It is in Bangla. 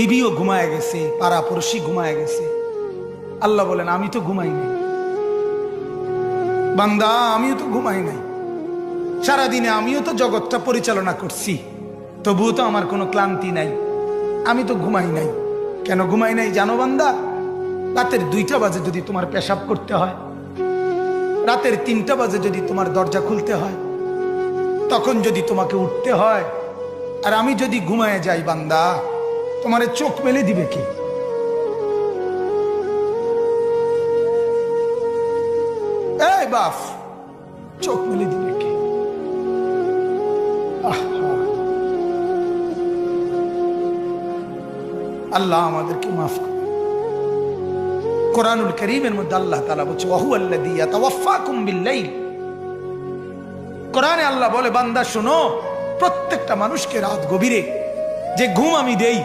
বিবিও ঘুমায় গেছে, পাড়া পড়শি ঘুমায় গেছে। আল্লাহ বলেন আমি তো ঘুমাই নাই বান্দা, আমিও তো ঘুমাই নাই। সারাদিনে আমিও তো জগৎটা পরিচালনা করছি, তবুও তো আমার কোনো ক্লান্তি নাই। আমি তো ঘুমাই নাই। কেন ঘুমাই নাই জানো বান্দা? রাতের 2টা বাজে যদি তোমার পেশাব করতে হয়, রাতের 3টা বাজে যদি তোমার দরজা খুলতে হয়, তখন যদি তোমাকে উঠতে হয়, আর আমি যদি ঘুমায় যাই বান্দা, তোমারে চোখ মেলে দিবে কে? এই বাপ, চোখ মেলে দিবে কে? আল্লাহ আমাদেরকে মাফ করে। কোরআনুল কারীমের মধ্যে আল্লাহ তাআলা বলছে ওয়াহুয়াল্লাযী ইয়াতাওয়াফফাকুম বিল-লাইল। কোরআনে আল্লাহ বলে বান্দা শোনো, প্রত্যেকটা মানুষকে রাত গভীরে যে ঘুম আমি দেই,